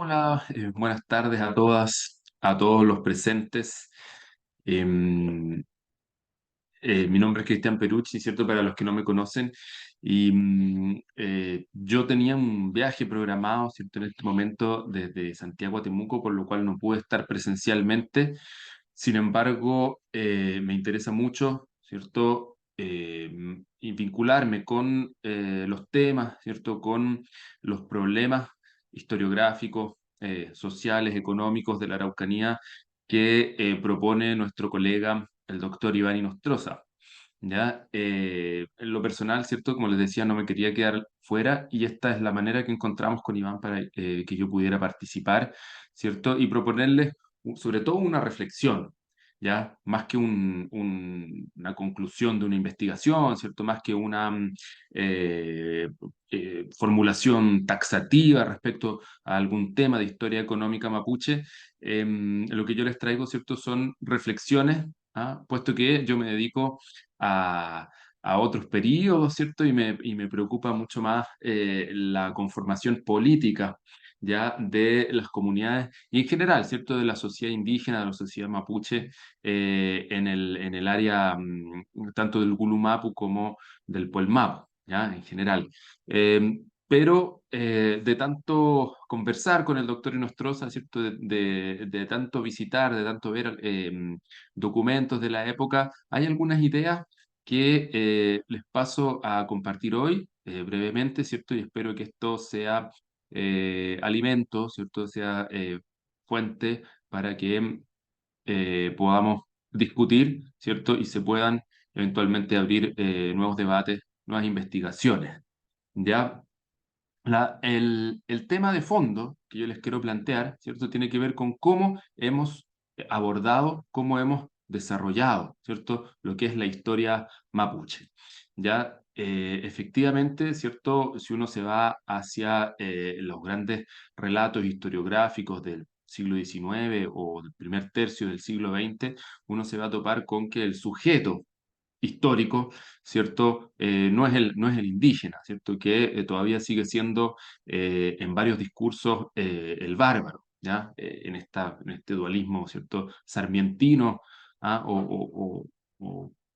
Hola, buenas tardes a todas, a todos los presentes. Em, Mi nombre es Cristian Perucci, ¿cierto? Para los que no me conocen. Yo tenía un viaje programado, ¿cierto? En este momento desde Santiago a Temuco, por lo cual no pude estar presencialmente. Sin embargo, me interesa mucho, ¿cierto? Y vincularme con los temas, ¿cierto? Con los problemas historiográficos, sociales, económicos de la Araucanía que propone nuestro colega, el doctor Iván Inostroza. ¿Ya? En lo personal, ¿cierto? Como les decía, no me quería quedar fuera y esta es la manera que encontramos con Iván para que yo pudiera participar, ¿cierto? Y proponerles sobre todo una reflexión, ¿ya? Más que una conclusión de una investigación, ¿cierto? Más que una eh, formulación taxativa respecto a algún tema de historia económica mapuche. Lo que yo les traigo, ¿cierto? Son reflexiones, ¿ah? Puesto que yo me dedico a, a otros periodos, ¿cierto? Y me preocupa mucho más la conformación política ya de las comunidades y en general, ¿cierto? De la sociedad indígena, de la sociedad mapuche en el área tanto del Gulumapu como del Puelmapu, ¿ya? En general. Pero de tanto conversar con el doctor Inostroza, ¿cierto? De tanto visitar, de tanto ver documentos de la época, hay algunas ideas que les paso a compartir hoy brevemente, ¿cierto? Y espero que esto sea alimento, ¿cierto? Sea fuente para que podamos discutir, ¿cierto? Y se puedan eventualmente abrir nuevos debates, nuevas investigaciones, ¿ya? El tema de fondo que yo les quiero plantear, ¿cierto? Tiene que ver con cómo hemos abordado, cómo hemos desarrollado, ¿cierto? Lo que es la historia mapuche. Ya, efectivamente, ¿cierto? Si uno se va hacia los grandes relatos historiográficos del siglo XIX o del primer tercio del siglo XX, uno se va a topar con que el sujeto histórico, ¿cierto? No es el indígena, ¿cierto? Que todavía sigue siendo en varios discursos el bárbaro, ¿ya? En este dualismo, ¿cierto? Sarmientino, ¿ah? O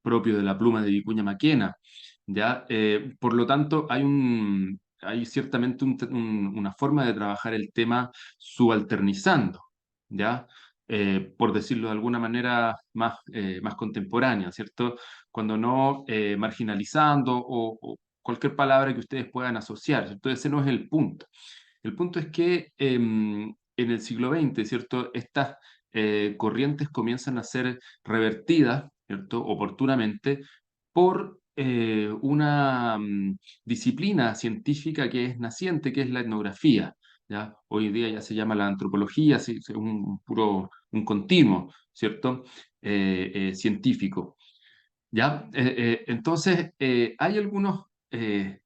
propio de la pluma de Vicuña Maquena, ¿ya? Por lo tanto, hay ciertamente una forma de trabajar el tema subalternizando, ¿ya? Por decirlo de alguna manera más contemporánea, ¿cierto? Cuando no marginalizando o cualquier palabra que ustedes puedan asociar, ¿cierto? Ese no es el punto. El punto es que en el siglo XX, ¿cierto? Estas corrientes comienzan a ser revertidas, ¿cierto? Oportunamente por una disciplina científica que es naciente, que es la etnografía. ¿Ya? Hoy en día ya se llama la antropología, sí, es un continuo, ¿cierto? Científico. ¿Ya? Entonces, hay algunos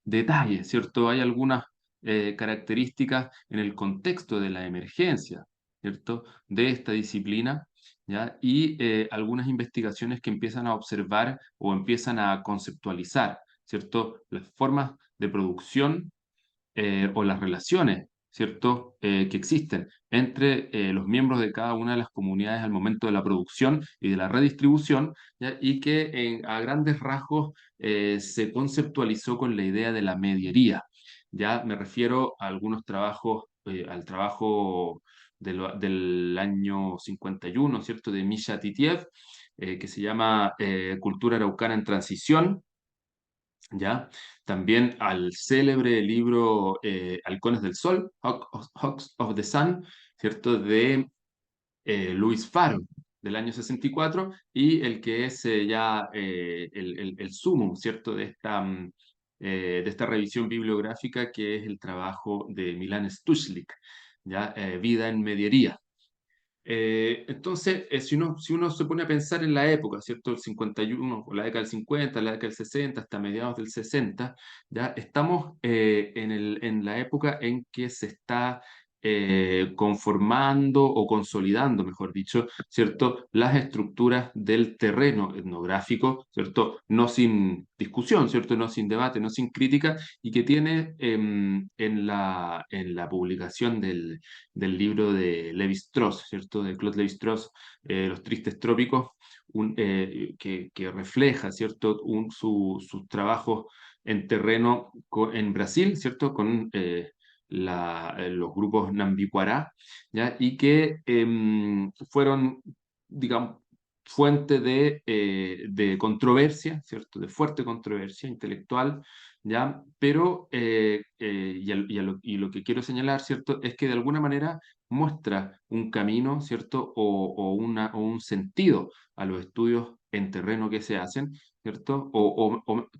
detalles, ¿cierto? Hay algunas características en el contexto de la emergencia, ¿cierto? De esta disciplina, ¿ya? Y algunas investigaciones que empiezan a observar o empiezan a conceptualizar, ¿cierto? Las formas de producción o las relaciones, ¿cierto? Que existen entre los miembros de cada una de las comunidades al momento de la producción y de la redistribución, ¿ya? Y que a grandes rasgos se conceptualizó con la idea de la mediería. Ya me refiero a algunos trabajos, al trabajo del año 51, ¿cierto? De Misha Titiev, que se llama Cultura Araucana en Transición, ¿ya? También al célebre libro Halcones del Sol, Hawks of the Sun, ¿cierto? De Luis Faro, del año 64, y el que es ya el sumum, ¿cierto? De esta revisión bibliográfica, que es el trabajo de Milan Stušlik, ¿ya? Vida en Mediería. Entonces, si uno se pone a pensar en la época, ¿cierto? El 51, o la década del 50, la década del 60, hasta mediados del 60, ya estamos en la época en que se está conformando o consolidando, mejor dicho, ¿cierto? Las estructuras del terreno etnográfico, ¿cierto? No sin discusión, ¿cierto? No sin debate, no sin crítica, y que tiene en la publicación del libro de Lévi-Strauss, ¿cierto? De Claude Lévi-Strauss, Los Tristes Trópicos, que refleja, ¿cierto? Sus trabajos en terreno en Brasil, ¿cierto? Con los grupos Nambiquará, ¿ya? Y que fueron, digamos, fuente de controversia, ¿cierto? De fuerte controversia intelectual, ¿ya? Pero, y lo que quiero señalar, ¿cierto? Es que de alguna manera muestra un camino, ¿cierto? O un sentido a los estudios en terreno que se hacen, ¿cierto?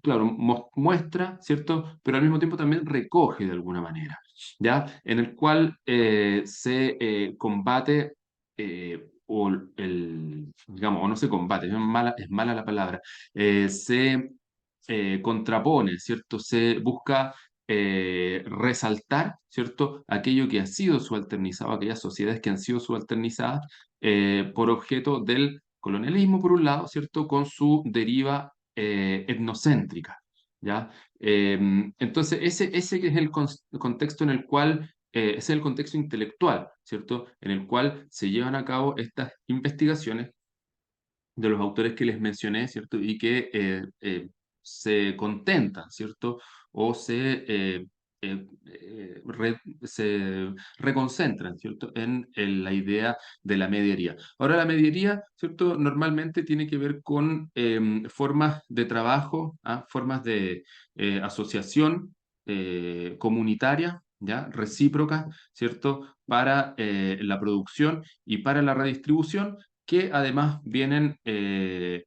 Claro, muestra, ¿cierto? Pero al mismo tiempo también recoge de alguna manera, ¿ya? En el cual se combate, digamos, o no se combate, es mala la palabra, se contrapone, ¿cierto? Se busca resaltar, ¿cierto? Aquello que ha sido subalternizado, aquellas sociedades que han sido subalternizadas por objeto del colonialismo, por un lado, ¿cierto? Con su deriva etnocéntrica, ¿ya? Entonces, ese es el contexto en el cual, ese es el contexto intelectual, ¿cierto? En el cual se llevan a cabo estas investigaciones de los autores que les mencioné, ¿cierto? Y que se contentan, ¿cierto? O se reconcentran, ¿cierto? En la idea de la mediería. Ahora, la mediería, ¿cierto? Normalmente tiene que ver con formas de trabajo, ¿ah? Formas de asociación comunitaria, ¿ya? Recíproca, ¿cierto? Para la producción y para la redistribución, que además vienen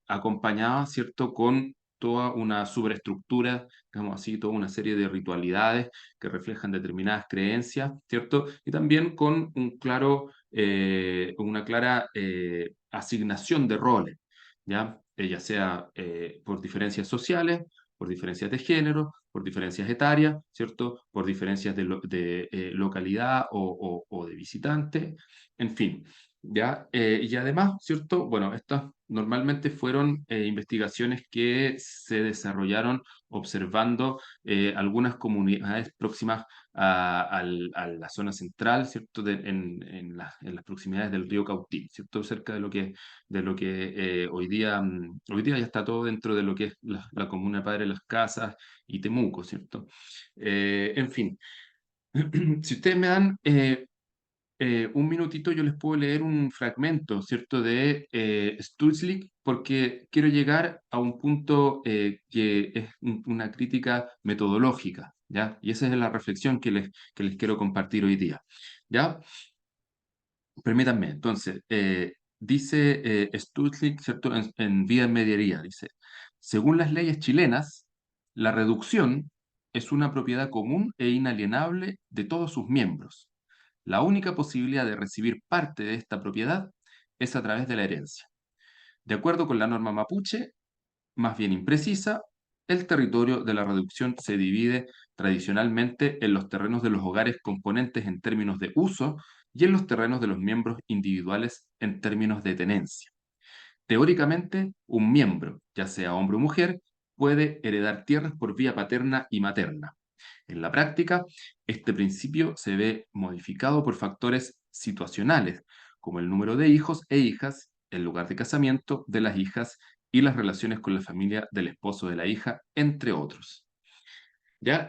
acompañadas, ¿cierto?, con toda una superestructura, digamos así, toda una serie de ritualidades que reflejan determinadas creencias, ¿cierto? Y también con una clara asignación de roles, ¿ya? Ya sea por diferencias sociales, por diferencias de género, por diferencias etarias, ¿cierto? Por diferencias de localidad o de visitante, en fin. ¿Ya? Y además, ¿cierto? Bueno, estas normalmente fueron investigaciones que se desarrollaron observando algunas comunidades próximas a la zona central, ¿cierto? En las proximidades del río Cautín, ¿cierto? Cerca de lo que hoy día ya está todo dentro de lo que es la comuna Padre Las Casas y Temuco, ¿cierto? En fin, si ustedes me dan un minutito, yo les puedo leer un fragmento, ¿cierto?, de Stutzlik, porque quiero llegar a un punto que es una crítica metodológica, ¿ya? Y esa es la reflexión que les quiero compartir hoy día, ¿ya? Permítanme, entonces, dice Stutzlik, ¿cierto?, en Vida en Mediería, dice, según las leyes chilenas, la reducción es una propiedad común e inalienable de todos sus miembros. La única posibilidad de recibir parte de esta propiedad es a través de la herencia. De acuerdo con la norma mapuche, más bien imprecisa, el territorio de la reducción se divide tradicionalmente en los terrenos de los hogares componentes en términos de uso y en los terrenos de los miembros individuales en términos de tenencia. Teóricamente, un miembro, ya sea hombre o mujer, puede heredar tierras por vía paterna y materna. En la práctica, este principio se ve modificado por factores situacionales, como el número de hijos e hijas, el lugar de casamiento de las hijas y las relaciones con la familia del esposo de la hija, entre otros. Ya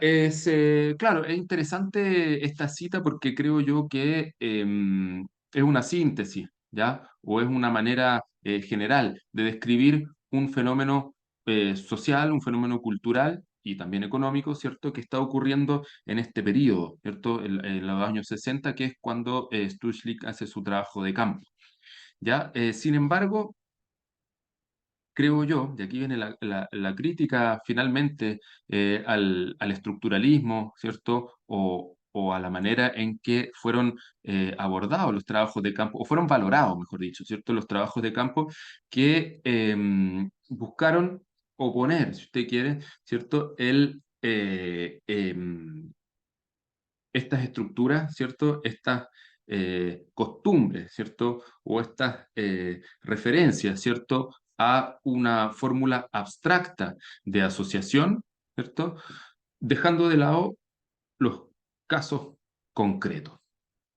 claro, es interesante esta cita porque creo yo que es una síntesis, ¿ya? O es una manera general de describir un fenómeno social, un fenómeno cultural y también económico, ¿cierto?, que está ocurriendo en este periodo, ¿cierto?, en los años 60, que es cuando Stutzlik hace su trabajo de campo, ¿ya? Sin embargo, creo yo, y aquí viene la crítica finalmente al estructuralismo, ¿cierto? O a la manera en que fueron abordados los trabajos de campo, o fueron valorados, mejor dicho, ¿cierto? Los trabajos de campo que buscaron oponer, si usted quiere, ¿cierto? estas estructuras, ¿cierto? Estas costumbres, ¿cierto? O estas referencias, ¿cierto? A una fórmula abstracta de asociación, ¿cierto? Dejando de lado los casos concretos,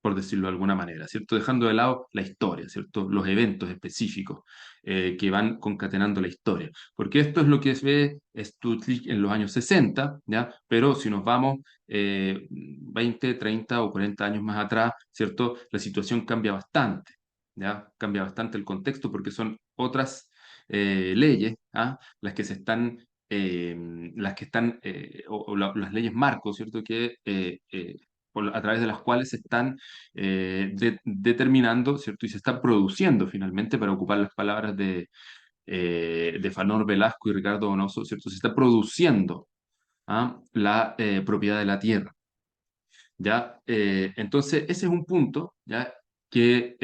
por decirlo de alguna manera, ¿cierto? Dejando de lado la historia, ¿cierto? Los eventos específicos que van concatenando la historia. Porque esto es lo que se ve Stutzlich en los años 60, ¿ya? Pero si nos vamos 20, 30 o 40 años más atrás, ¿cierto? La situación cambia bastante, ¿ya? Cambia bastante el contexto porque son otras leyes, ¿ah? Las que se están las que están, las leyes marco, ¿cierto? Que a través de las cuales se están determinando, ¿cierto? Y se está produciendo finalmente, para ocupar las palabras de Fanor Velasco y Ricardo Donoso, ¿cierto? Se está produciendo, ¿ah? La propiedad de la tierra, ¿ya? Entonces, ese es un punto, ¿ya? Que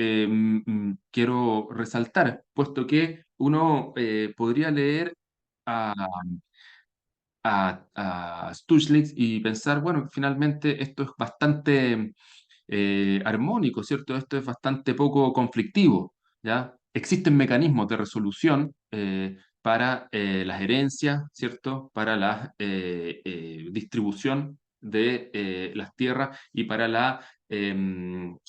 quiero resaltar, puesto que uno podría leer a, a Stutzlitz y pensar, bueno, finalmente esto es bastante armónico, ¿cierto? Esto es bastante poco conflictivo, ¿ya? Existen mecanismos de resolución para las herencias, ¿cierto? Para la distribución de las tierras y para la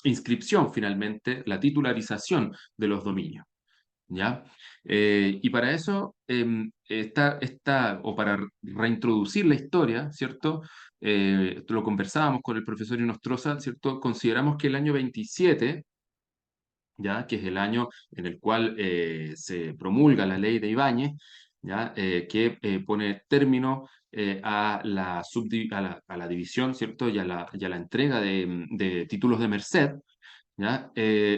inscripción, finalmente, la titularización de los dominios. ¿Ya? Y para eso, o para reintroducir la historia, ¿cierto? Esto lo conversábamos con el profesor Inostroza, ¿cierto? Consideramos que el año 27, ¿ya? Que es el año en el cual se promulga la ley de Ibáñez, ¿ya? Que pone término a la división, ¿cierto? Y a la entrega de títulos de merced, ¿ya?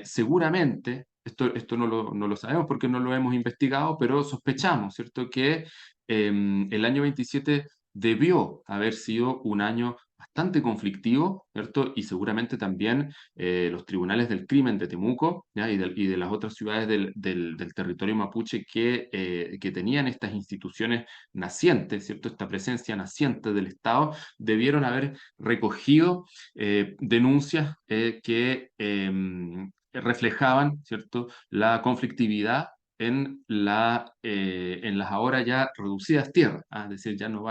Seguramente, esto no lo sabemos porque no lo hemos investigado, pero sospechamos, ¿cierto? Que el año 27 debió haber sido un año bastante conflictivo, ¿cierto? Y seguramente también los tribunales del crimen de Temuco, ¿ya? Y de las otras ciudades del territorio mapuche que tenían estas instituciones nacientes, ¿cierto? Esta presencia naciente del Estado, debieron haber recogido denuncias que reflejaban, ¿cierto?, la conflictividad en las ahora ya reducidas tierras, ¿ah? Es decir, ya no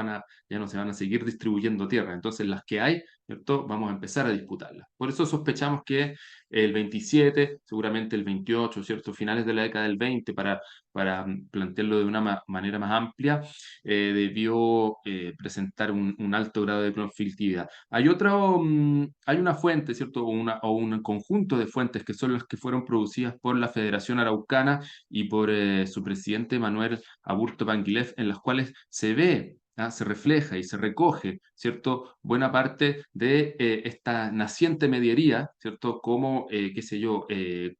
se van a seguir distribuyendo tierras, entonces las que hay, ¿cierto?, vamos a empezar a disputarlas. Por eso sospechamos que el 27, seguramente el 28, ¿cierto?, finales de la década del 20, para plantearlo de una manera más amplia, debió presentar un alto grado de conflictividad. Hay una fuente, ¿cierto? O un conjunto de fuentes que son las que fueron producidas por la Federación Araucana y por su presidente Manuel Aburto Panguilef, en las cuales se ve, ¿ah? Se refleja y se recoge, ¿cierto? Buena parte de esta naciente mediería, ¿cierto? Como, qué sé yo,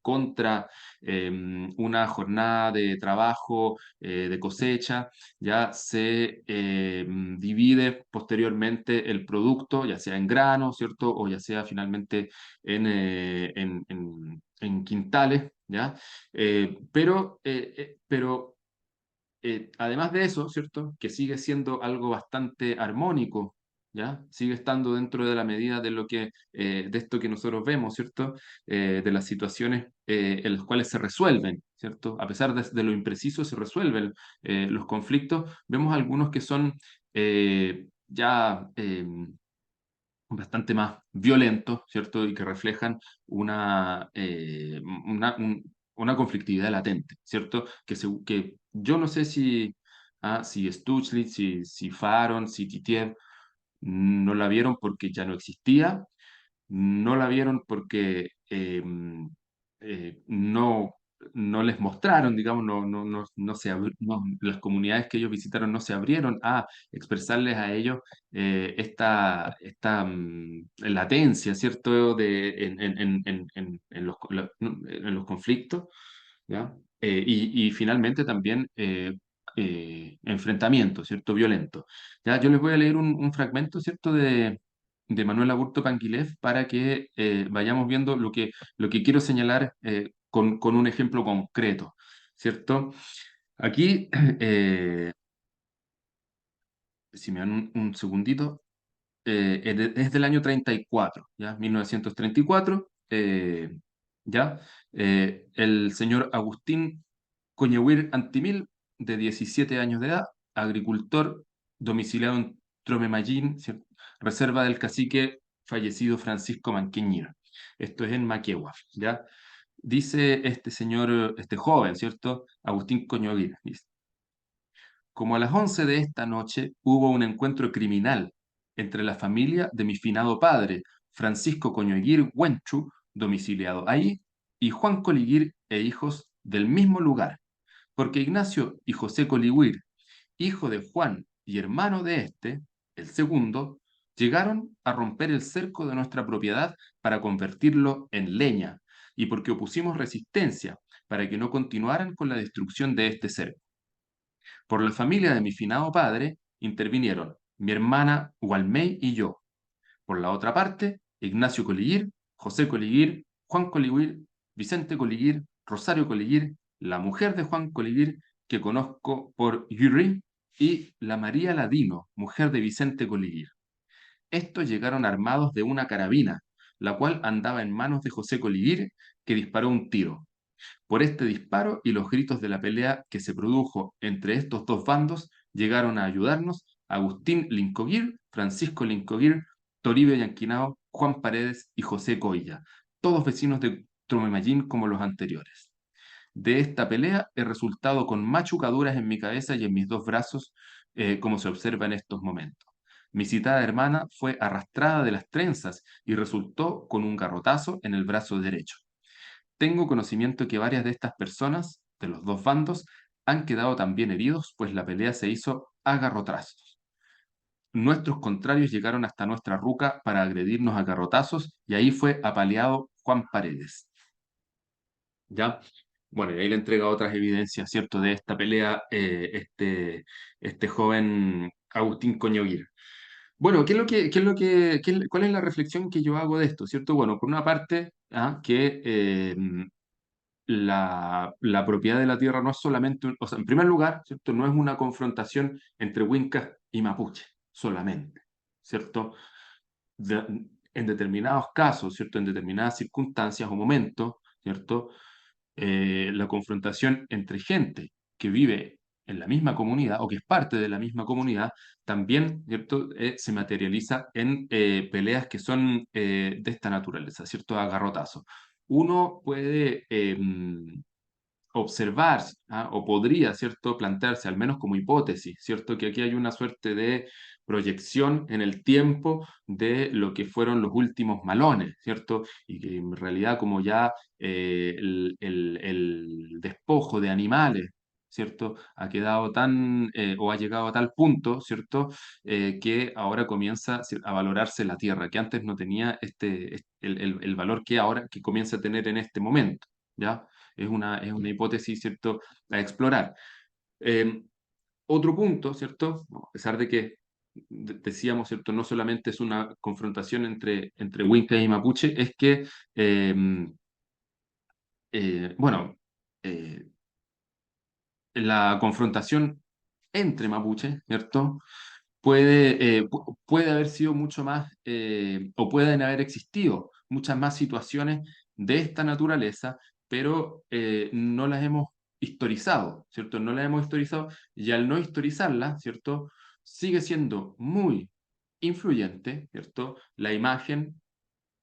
contra una jornada de trabajo, de cosecha, ya se divide posteriormente el producto, ya sea en grano, ¿cierto? O ya sea finalmente en quintales, ¿ya? Pero además de eso, ¿cierto? Que sigue siendo algo bastante armónico, ¿ya? Sigue estando dentro de la medida de de esto que nosotros vemos, ¿cierto? De las situaciones en las cuales se resuelven, ¿cierto? A pesar de lo impreciso, se resuelven los conflictos. Vemos algunos que son ya bastante más violentos, ¿cierto? Y que reflejan una conflictividad latente, ¿cierto? Que yo no sé si Stutzlitz, si Faron, si Titiev no la vieron porque ya no existía, no la vieron porque no, no les mostraron, digamos, las comunidades que ellos visitaron no se abrieron a expresarles a ellos esta latencia, ¿cierto?, en los conflictos, ¿ya? Y finalmente también enfrentamientos, ¿cierto?, violentos. ¿Ya? Yo les voy a leer un fragmento, ¿cierto?, de Manuel Aburto Canguilef para que vayamos viendo lo que quiero señalar con un ejemplo concreto, ¿cierto? Aquí, si me dan un segundito, es del año 34, ¿ya? 1934, ¿ya? El señor Agustín Coñehuir Antimil, de 17 años de edad, agricultor, domiciliado en Tromemayín, ¿cierto? Reserva del cacique fallecido Francisco Manqueñir. Esto es en Maquegua, ¿ya? Dice este señor, este joven, ¿cierto? Agustín Coñehuir, dice. Como a las 11 de esta noche hubo un encuentro criminal entre la familia de mi finado padre, Francisco Coñoguir Huenchu, domiciliado ahí, y Juan Coliguir e hijos del mismo lugar, porque Ignacio y José Coliguir, hijo de Juan y hermano de este, el segundo, llegaron a romper el cerco de nuestra propiedad para convertirlo en leña, y porque opusimos resistencia para que no continuaran con la destrucción de este cerco. Por la familia de mi finado padre intervinieron mi hermana Gualmey y yo. Por la otra parte, Ignacio Coliguir, José Coliguir, Juan Coliguir, Vicente Coliguir, Rosario Coliguir, la mujer de Juan Coliguir, que conozco por Yuri, y la María Ladino, mujer de Vicente Coliguir. Estos llegaron armados de una carabina, la cual andaba en manos de José Coliguir, que disparó un tiro. Por este disparo y los gritos de la pelea que se produjo entre estos dos bandos, llegaron a ayudarnos Agustín Lincoguir, Francisco Lincoguir, Toribio Yanquinao, Juan Paredes y José Coilla, todos vecinos de Tromemallín como los anteriores. De esta pelea he resultado con machucaduras en mi cabeza y en mis dos brazos, como se observa en estos momentos. Mi citada hermana fue arrastrada de las trenzas y resultó con un garrotazo en el brazo derecho. Tengo conocimiento que varias de estas personas, de los dos bandos, han quedado también heridos, pues la pelea se hizo a garrotazos. Nuestros contrarios llegaron hasta nuestra ruca para agredirnos a garrotazos y ahí fue apaleado Juan Paredes. ¿Ya? Bueno, y ahí le entrega otras evidencias, ¿cierto?, de esta pelea este joven Agustín Coñoguir. Bueno, ¿cuál es la reflexión que yo hago de esto, ¿cierto? Bueno, por una parte, que la propiedad de la tierra no es solamente, o sea, en primer lugar, ¿cierto? No es una confrontación entre Wincas y Mapuche solamente, ¿cierto? En determinados casos, ¿cierto? En determinadas circunstancias o momentos, ¿cierto? La confrontación entre gente que vive en la misma comunidad o que es parte de la misma comunidad, también, ¿cierto? Se materializa en peleas que son de esta naturaleza, ¿cierto? A garrotazo. Uno puede observar, o podría, ¿cierto?, plantearse, al menos como hipótesis, ¿cierto?, que aquí hay una suerte de proyección en el tiempo de lo que fueron los últimos malones, ¿cierto? Y que en realidad como ya el despojo de animales, ¿cierto?, ha quedado tan, o ha llegado a tal punto, ¿cierto?, que ahora comienza a valorarse la tierra, que antes no tenía el valor que ahora, que comienza a tener en este momento, ¿ya? Es una hipótesis, ¿cierto?, a explorar. Eh, Otro punto, ¿cierto? A pesar de que decíamos, ¿cierto?, no solamente es una confrontación entre Winca y Mapuche, es que, bueno, eh, la confrontación entre Mapuche, ¿cierto?, puede haber sido mucho más, o pueden haber existido muchas más situaciones de esta naturaleza, pero no las hemos historizado, ¿cierto? No las hemos historizado y al no historizarlas, ¿cierto? Sigue siendo muy influyente, ¿cierto? La imagen,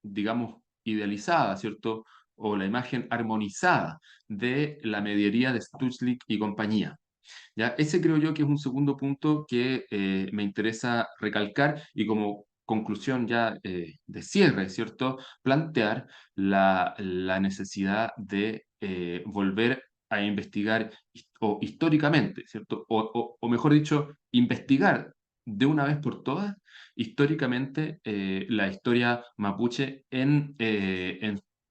digamos, idealizada, ¿cierto? O la imagen armonizada de la mediería de Stutzlik y compañía. ¿Ya? Ese creo yo que es un segundo punto que me interesa recalcar y como conclusión ya de cierre, ¿cierto? Plantear la necesidad de volver a investigar o históricamente, ¿cierto? O mejor dicho, investigar de una vez por todas históricamente la historia mapuche en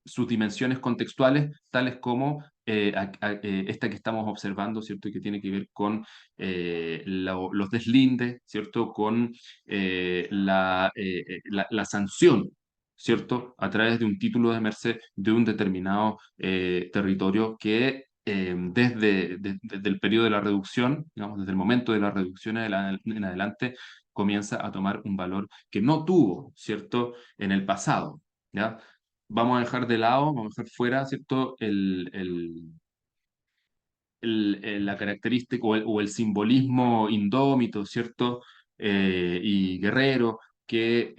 sus dimensiones contextuales, tales como esta que estamos observando, ¿cierto? Y que tiene que ver con los deslindes, ¿cierto? Con la sanción, ¿cierto? A través de un título de merced de un determinado territorio que desde el periodo de la reducción, digamos, desde el momento de la reducción en adelante, comienza a tomar un valor que no tuvo, ¿cierto?, en el pasado, ¿ya? Vamos a dejar de lado, vamos a dejar fuera, ¿cierto?, la característica o el simbolismo indómito, ¿cierto? Y guerrero, que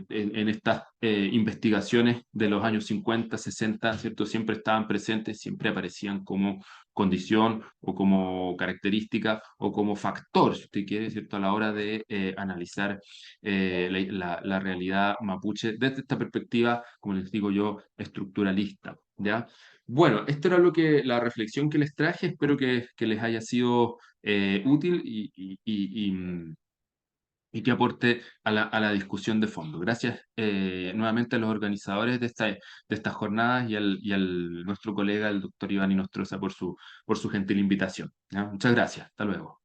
en estas investigaciones de los años 50 60 ¿cierto? Siempre estaban presentes, siempre aparecían como condición o como característica o como factor, si usted quiere, ¿cierto? A la hora de analizar la realidad mapuche desde esta perspectiva, como les digo yo, estructuralista, ¿ya? Bueno, esto era la reflexión que les traje. Espero que les haya sido útil y que aporte a la discusión de fondo. Gracias nuevamente a los organizadores de estas jornadas nuestro colega, el doctor Iván Inostroza, por su gentil invitación, ¿ya? Muchas gracias. Hasta luego.